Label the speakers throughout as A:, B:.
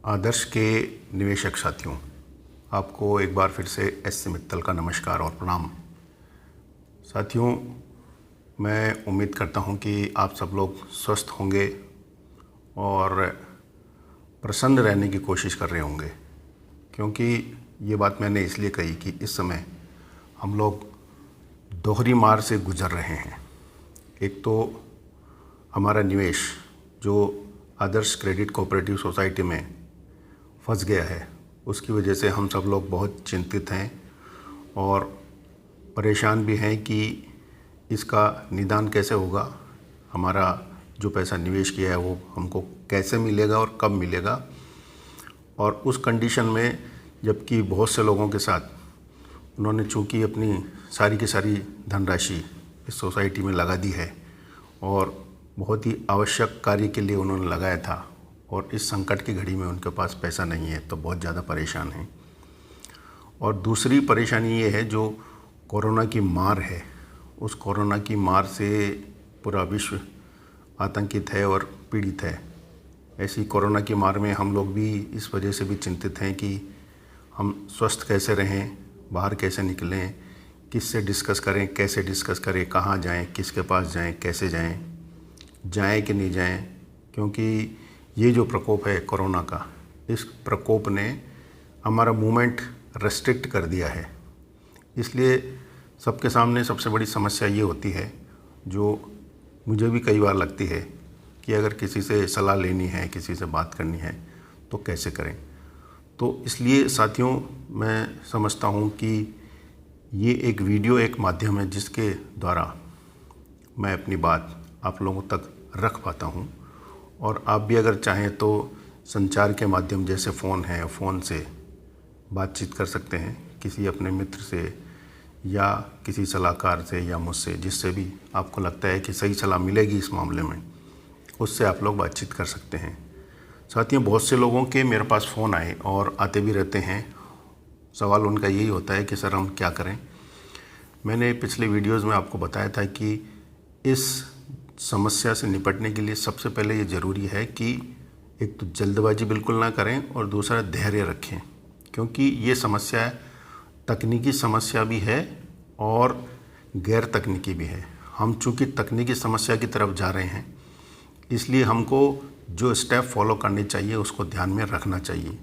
A: आदर्श के निवेशक साथियों, आपको एक बार फिर से एस.सी. मित्तल का नमस्कार और प्रणाम। साथियों, मैं उम्मीद करता हूं कि आप सब लोग स्वस्थ होंगे और प्रसन्न रहने की कोशिश कर रहे होंगे, क्योंकि ये बात मैंने इसलिए कही कि इस समय हम लोग दोहरी मार से गुजर रहे हैं। एक तो हमारा निवेश जो आदर्श क्रेडिट कोऑपरेटिव सोसाइटी में फंस गया है, उसकी वजह से हम सब लोग बहुत चिंतित हैं और परेशान भी हैं कि इसका निदान कैसे होगा, हमारा जो पैसा निवेश किया है वो हमको कैसे मिलेगा और कब मिलेगा। और उस कंडीशन में जबकि बहुत से लोगों के साथ उन्होंने चूँकि अपनी सारी की सारी धनराशि इस सोसाइटी में लगा दी है और बहुत ही आवश्यक कार्य के लिए उन्होंने लगाया था, और इस संकट की घड़ी में उनके पास पैसा नहीं है तो बहुत ज़्यादा परेशान हैं। और दूसरी परेशानी ये है जो कोरोना की मार है, उस कोरोना की मार से पूरा विश्व आतंकित है और पीड़ित है। ऐसी कोरोना की मार में हम लोग भी इस वजह से भी चिंतित हैं कि हम स्वस्थ कैसे रहें, बाहर कैसे निकलें, किससे डिस्कस करें, कैसे डिस्कस करें, कहाँ जाएं, किसके पास जाएं, कैसे जाएं कि नहीं जाएं। क्योंकि ये जो प्रकोप है कोरोना का, इस प्रकोप ने हमारा मूवमेंट रेस्ट्रिक्ट कर दिया है। इसलिए सबके सामने सबसे बड़ी समस्या ये होती है, जो मुझे भी कई बार लगती है, कि अगर किसी से सलाह लेनी है, किसी से बात करनी है तो कैसे करें। तो इसलिए साथियों, मैं समझता हूँ कि ये एक वीडियो एक माध्यम है जिसके द्वारा मैं अपनी बात आप लोगों तक रख पाता हूँ। और आप भी अगर चाहें तो संचार के माध्यम जैसे फ़ोन है, फ़ोन से बातचीत कर सकते हैं किसी अपने मित्र से या किसी सलाहकार से या मुझसे, जिससे भी आपको लगता है कि सही सलाह मिलेगी इस मामले में, उससे आप लोग बातचीत कर सकते हैं। साथियों, बहुत से लोगों के मेरे पास फ़ोन आए और आते भी रहते हैं। सवाल उनका यही होता है कि सर हम क्या करें। मैंने पिछले वीडियोज़ में आपको बताया था कि इस समस्या से निपटने के लिए सबसे पहले ये ज़रूरी है कि एक तो जल्दबाजी बिल्कुल ना करें और दूसरा धैर्य रखें, क्योंकि ये समस्या तकनीकी समस्या भी है और गैर तकनीकी भी है। हम चूँकि तकनीकी समस्या की तरफ जा रहे हैं, इसलिए हमको जो स्टेप फॉलो करने चाहिए उसको ध्यान में रखना चाहिए।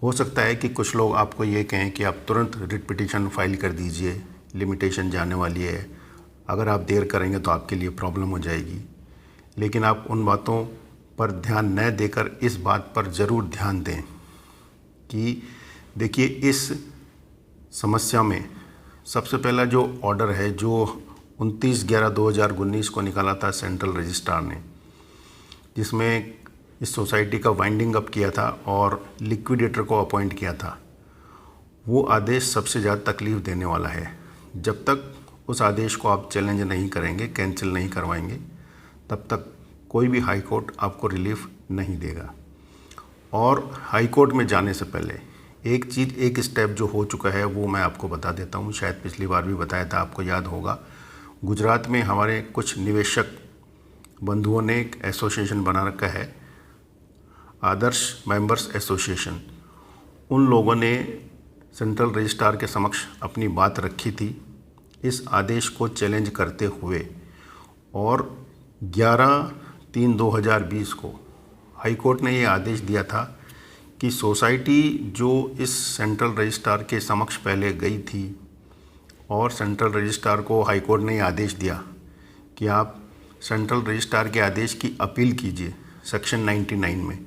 A: हो सकता है कि कुछ लोग आपको ये कहें कि आप तुरंत रिट पिटीशन फाइल कर दीजिए, लिमिटेशन जाने वाली है, अगर आप देर करेंगे तो आपके लिए प्रॉब्लम हो जाएगी। लेकिन आप उन बातों पर ध्यान न देकर इस बात पर ज़रूर ध्यान दें कि देखिए, इस समस्या में सबसे पहला जो ऑर्डर है जो 29/11/2019 को निकाला था सेंट्रल रजिस्ट्रार ने, जिसमें इस सोसाइटी का वाइंडिंग अप किया था और लिक्विडेटर को अपॉइंट किया था, वो आदेश सबसे ज़्यादा तकलीफ़ देने वाला है। जब तक उस आदेश को आप चैलेंज नहीं करेंगे, कैंसिल नहीं करवाएंगे, तब तक कोई भी हाई कोर्ट आपको रिलीफ नहीं देगा। और हाई कोर्ट में जाने से पहले एक स्टेप जो हो चुका है वो मैं आपको बता देता हूँ। शायद पिछली बार भी बताया था, आपको याद होगा। गुजरात में हमारे कुछ निवेशक बंधुओं ने एक एसोसिएशन बना रखा है, आदर्श मेंबर्स एसोसिएशन। उन लोगों ने सेंट्रल रजिस्ट्रार के समक्ष अपनी बात रखी थी इस आदेश को चैलेंज करते हुए, और 11/3/2020 को हाई कोर्ट ने ये आदेश दिया था कि सोसाइटी जो इस सेंट्रल रजिस्ट्रार के समक्ष पहले गई थी, और सेंट्रल रजिस्ट्रार को हाई कोर्ट ने ये आदेश दिया कि आप सेंट्रल रजिस्ट्रार के आदेश की अपील कीजिए सेक्शन 99 में।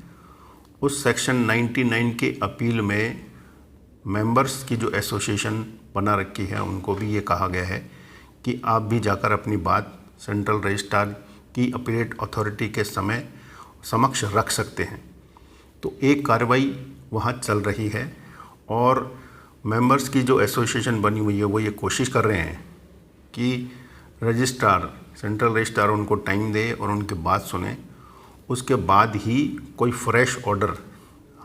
A: उस सेक्शन 99 के अपील में मेंबर्स की जो एसोसिएशन बना रखी है उनको भी ये कहा गया है कि आप भी जाकर अपनी बात सेंट्रल रजिस्ट्रार की अपीलेट अथॉरिटी के समक्ष रख सकते हैं। तो एक कार्रवाई वहाँ चल रही है और मेंबर्स की जो एसोसिएशन बनी हुई है वो ये कोशिश कर रहे हैं कि सेंट्रल रजिस्ट्रार उनको टाइम दे और उनकी बात सुने, उसके बाद ही कोई फ्रेश ऑर्डर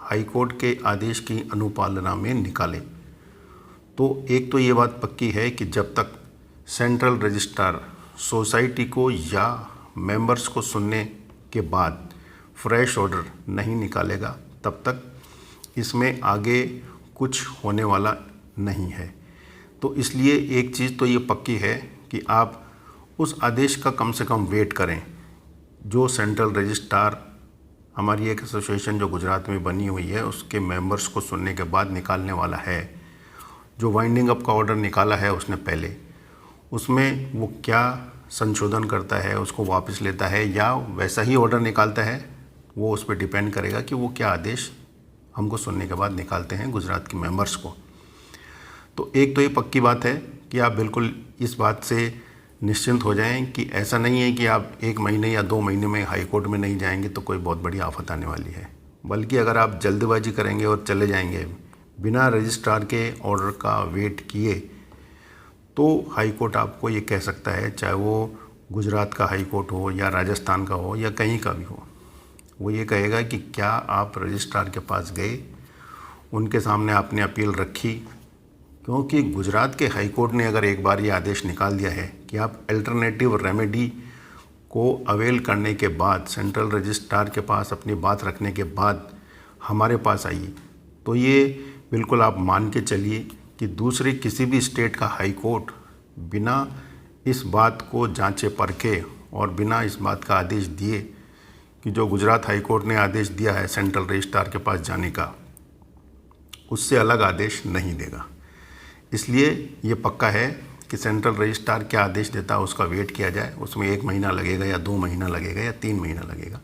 A: हाई कोर्ट के आदेश की अनुपालना में निकाले। तो एक तो ये बात पक्की है कि जब तक सेंट्रल रजिस्ट्रार सोसाइटी को या मेंबर्स को सुनने के बाद फ्रेश ऑर्डर नहीं निकालेगा, तब तक इसमें आगे कुछ होने वाला नहीं है। तो इसलिए एक चीज़ तो ये पक्की है कि आप उस आदेश का कम से कम वेट करें जो सेंट्रल रजिस्ट्रार, हमारी एक एसोसिएशन जो गुजरात में बनी हुई है, उसके मेंबर्स को सुनने के बाद निकालने वाला है। जो वाइंडिंग अप का ऑर्डर निकाला है उसने पहले, उसमें वो क्या संशोधन करता है, उसको वापस लेता है या वैसा ही ऑर्डर निकालता है, वो उस पर डिपेंड करेगा कि वो क्या आदेश हमको सुनने के बाद निकालते हैं गुजरात के मेंबर्स को। तो एक तो ये पक्की बात है कि आप बिल्कुल इस बात से निश्चिंत हो जाएं कि ऐसा नहीं है कि आप 1 महीने या 2 महीने में हाई कोर्ट में नहीं जाएंगे तो कोई बहुत बड़ी आफत आने वाली है। बल्कि अगर आप जल्दबाजी करेंगे और चले जाएंगे बिना रजिस्ट्रार के ऑर्डर का वेट किए, तो हाई कोर्ट आपको ये कह सकता है, चाहे वो गुजरात का हाई कोर्ट हो या राजस्थान का हो या कहीं का भी हो, वो ये कहेगा कि क्या आप रजिस्ट्रार के पास गए, उनके सामने आपने अपील रखी। क्योंकि गुजरात के हाई कोर्ट ने अगर एक बार ये आदेश निकाल दिया है कि आप अल्टरनेटिव रेमेडी को अवेल करने के बाद, सेंट्रल रजिस्ट्रार के पास अपनी बात रखने के बाद हमारे पास आइए, तो ये बिल्कुल आप मान के चलिए कि दूसरे किसी भी स्टेट का हाई कोर्ट बिना इस बात को जांचे परखे और बिना इस बात का आदेश दिए कि जो गुजरात हाई कोर्ट ने आदेश दिया है सेंट्रल रजिस्ट्रार के पास जाने का, उससे अलग आदेश नहीं देगा। इसलिए ये पक्का है कि सेंट्रल रजिस्ट्रार क्या आदेश देता है उसका वेट किया जाए। उसमें 1 महीना लगेगा या 2 महीना लगेगा या 3 महीना लगेगा,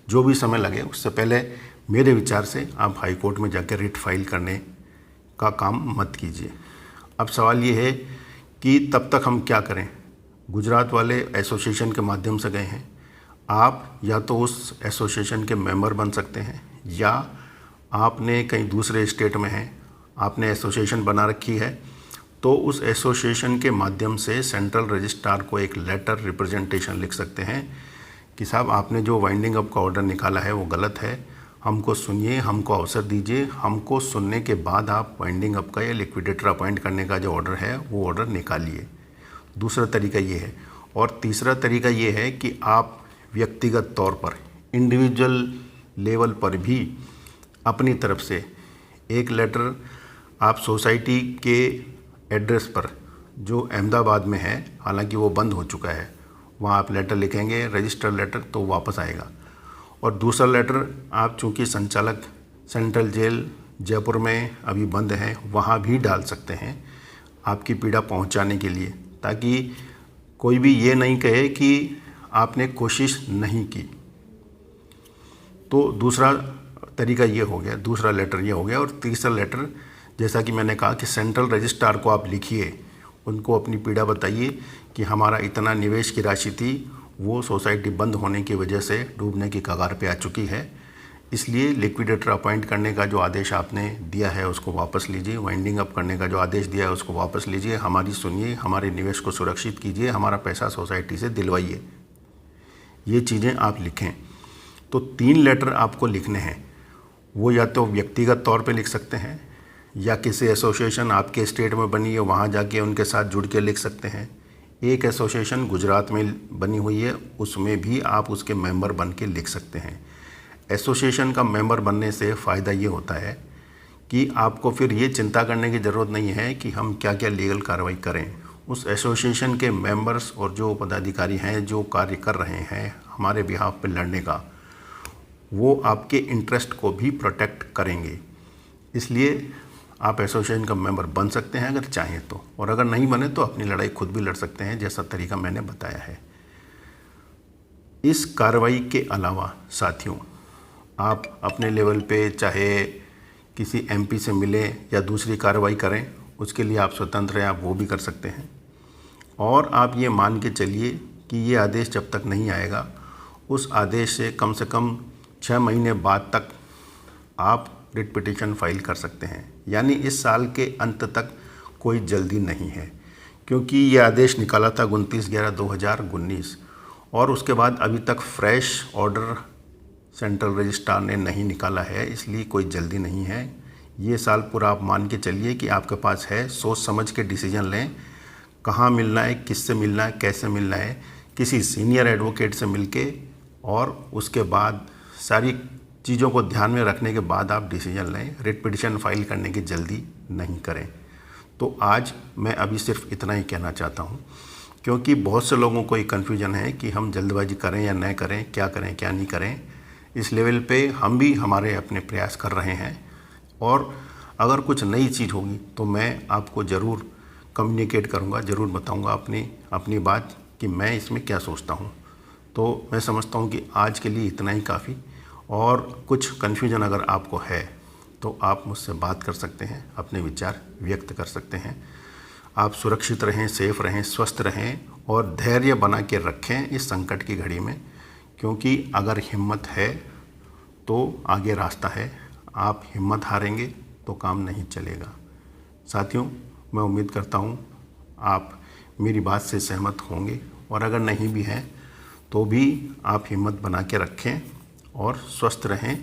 A: जो भी समय लगे, उससे पहले मेरे विचार से आप हाई कोर्ट में जाकर रिट फाइल करने का काम मत कीजिए। अब सवाल ये है कि तब तक हम क्या करें। गुजरात वाले एसोसिएशन के माध्यम से गए हैं, आप या तो उस एसोसिएशन के मेंबर बन सकते हैं, या आपने कहीं दूसरे स्टेट में हैं, आपने एसोसिएशन बना रखी है, तो उस एसोसिएशन के माध्यम से सेंट्रल रजिस्ट्रार को एक लेटर रिप्रेजेंटेशन लिख सकते हैं कि साहब आपने जो वाइंडिंग अप का ऑर्डर निकाला है वो गलत है, हमको सुनिए, हमको अवसर दीजिए, हमको सुनने के बाद आप वाइंडिंग अप का या लिक्विडेटर अपॉइंट करने का जो ऑर्डर है वो ऑर्डर निकालिए। दूसरा तरीका ये है। और तीसरा तरीका ये है कि आप व्यक्तिगत तौर पर, इंडिविजुअल लेवल पर भी अपनी तरफ से एक लेटर आप सोसाइटी के एड्रेस पर, जो अहमदाबाद में है, हालांकि वो बंद हो चुका है, वहाँ आप लेटर लिखेंगे, रजिस्टर लेटर, तो वापस आएगा। और दूसरा लेटर आप चूँकि संचालक सेंट्रल जेल जयपुर में अभी बंद है, वहाँ भी डाल सकते हैं आपकी पीड़ा पहुँचाने के लिए, ताकि कोई भी ये नहीं कहे कि आपने कोशिश नहीं की। तो दूसरा तरीका ये हो गया, दूसरा लेटर ये हो गया। और तीसरा लेटर, जैसा कि मैंने कहा कि सेंट्रल रजिस्ट्रार को आप लिखिए, उनको अपनी पीड़ा बताइए कि हमारा इतना निवेश की राशि थी, वो सोसाइटी बंद होने की वजह से डूबने की कगार पे आ चुकी है, इसलिए लिक्विडेटर अपॉइंट करने का जो आदेश आपने दिया है उसको वापस लीजिए, वाइंडिंग अप करने का जो आदेश दिया है उसको वापस लीजिए, हमारी सुनिए, हमारे निवेश को सुरक्षित कीजिए, हमारा पैसा सोसाइटी से दिलवाइए। ये चीज़ें आप लिखें। तो 3 लेटर आपको लिखने हैं। वो या तो व्यक्तिगत तौर पे लिख सकते हैं, या किसी एसोसिएशन आपके स्टेट में बनी है वहाँ जाके उनके साथ जुड़ के लिख सकते हैं। एक एसोसिएशन गुजरात में बनी हुई है, उसमें भी आप उसके मेंबर बन के लिख सकते हैं। एसोसिएशन का मेंबर बनने से फ़ायदा ये होता है कि आपको फिर ये चिंता करने की ज़रूरत नहीं है कि हम क्या क्या लीगल कार्रवाई करें। उस एसोसिएशन के मेंबर्स और जो पदाधिकारी हैं जो कार्य कर रहे हैं हमारे बिहाफ पे लड़ने का, वो आपके इंटरेस्ट को भी प्रोटेक्ट करेंगे। इसलिए आप एसोसिएशन का मेंबर बन सकते हैं अगर चाहें तो, और अगर नहीं बने तो अपनी लड़ाई खुद भी लड़ सकते हैं, जैसा तरीका मैंने बताया है। इस कार्रवाई के अलावा साथियों, आप अपने लेवल पे चाहे किसी एमपी से मिलें या दूसरी कार्रवाई करें, उसके लिए आप स्वतंत्र हैं, आप वो भी कर सकते हैं। और आप ये मान के चलिए कि ये आदेश जब तक नहीं आएगा, उस आदेश से कम 6 महीने बाद तक आप रिट पिटीशन फाइल कर सकते हैं। यानी इस साल के अंत तक कोई जल्दी नहीं है, क्योंकि ये आदेश निकाला था 29/11/2019 और उसके बाद अभी तक फ्रेश ऑर्डर सेंट्रल रजिस्ट्रार ने नहीं निकाला है, इसलिए कोई जल्दी नहीं है। ये साल पूरा आप मान के चलिए कि आपके पास है, सोच समझ के डिसीजन लें, कहाँ मिलना है, किससे मिलना है, कैसे मिलना है, किसी सीनियर एडवोकेट से मिलके, और उसके बाद सारी चीज़ों को ध्यान में रखने के बाद आप डिसीजन लें। रिट पिटीशन फाइल करने की जल्दी नहीं करें। तो आज मैं अभी सिर्फ इतना ही कहना चाहता हूँ, क्योंकि बहुत से लोगों को ये कन्फ्यूजन है कि हम जल्दबाजी करें या न करें, क्या नहीं करें। इस लेवल पे हम भी हमारे अपने प्रयास कर रहे हैं, और अगर कुछ नई चीज़ होगी तो मैं आपको ज़रूर कम्युनिकेट करूँगा, ज़रूर बताऊँगा अपनी बात कि मैं इसमें क्या सोचता हूँ। तो मैं समझता हूँ कि आज के लिए इतना ही काफ़ी, और कुछ कन्फ्यूजन अगर आपको है तो आप मुझसे बात कर सकते हैं, अपने विचार व्यक्त कर सकते हैं। आप सुरक्षित रहें, सेफ रहें, स्वस्थ रहें और धैर्य बना के रखें इस संकट की घड़ी में, क्योंकि अगर हिम्मत है तो आगे रास्ता है। आप हिम्मत हारेंगे तो काम नहीं चलेगा। साथियों, मैं उम्मीद करता हूँ आप मेरी बात से सहमत होंगे, और अगर नहीं भी हैं तो भी आप हिम्मत बना के रखें और स्वस्थ रहें,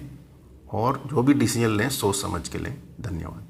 A: और जो भी डिसीजन लें सोच समझ के लें। धन्यवाद।